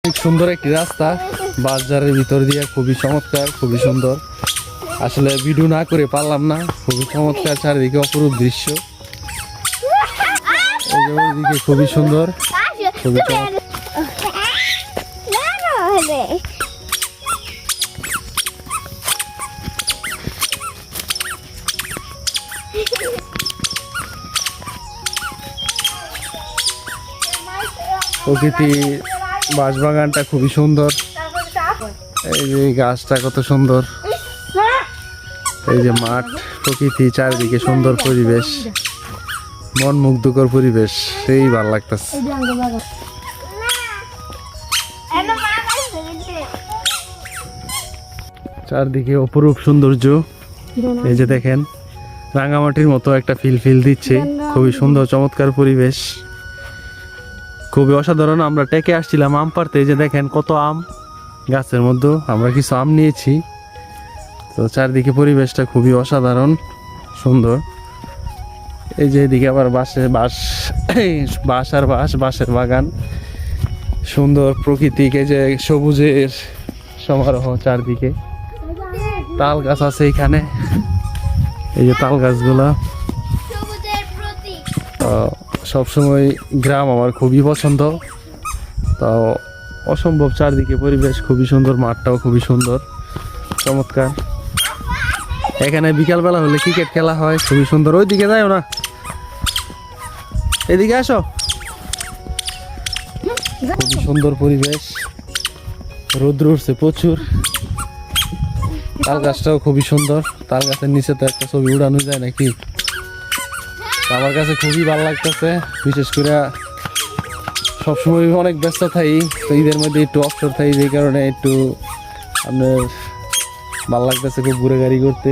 খুব সুন্দর একটি রাস্তা বাজারের ভিতর দিয়ে, খুবই চমৎকার, খুবই সুন্দর। আসলে ভিডিও না করে পারলাম না, খুবই চমৎকার, চারিদিকে অপরূপ দৃশ্য। ওইদিকে খুবই সুন্দর, খুবই চমৎকার। প্রকৃতি বাঁশবাগানটা খুবই সুন্দর। এই যে গাছটা কত সুন্দর, এই যে মাঠ, প্রকৃতি, চারিদিকে সুন্দর পরিবেশ, মন মুগ্ধকর পরিবেশ, সেই ভালো লাগতেছে। চারদিকে অপরূপ সৌন্দর্য। এই যে দেখেন, রাঙামাটির মতো একটা ফিল দিচ্ছে, খুবই সুন্দর চমৎকার পরিবেশ, খুবই অসাধারণ। আমরা টেকে আসছিলাম আম পাড়তে, এই যে দেখেন কত আম গাছের মধ্যে, আমরা কিছু আম নিয়েছি। তো চারদিকে পরিবেশটা খুবই অসাধারণ সুন্দর। এই যে এদিকে আবার বাঁশের বাগান, সুন্দর প্রকৃতিকে, যে সবুজের সমারোহ চারদিকে। তাল গাছ আছে এখানে, এই যে তাল গাছগুলা। সবসময় গ্রাম আমার খুবই পছন্দ, তো অসম্ভব চারদিকে পরিবেশ খুবই সুন্দর, মাঠটাও খুবই সুন্দর চমৎকার। এখানে বিকালবেলা হলে ক্রিকেট খেলা হয়, খুবই সুন্দর। ওইদিকে যাও না, এদিকে আসো। খুবই সুন্দর পরিবেশ, রৌদ্র উঠছে প্রচুর। তাল গাছটাও খুবই সুন্দর, তাল গাছের নিচে তো একটা ছবি উড়ানো যায় নাকি। আমার কাছে খুবই ভালো লাগতেছে, বিশেষ করে সবসময় অনেক ব্যস্ত থাকি, তো ঈদের মধ্যে একটু অবসর থাকি, যে কারণে একটু আপনার ভালো লাগতেছে খুব ঘুরে গাড়ি করতে।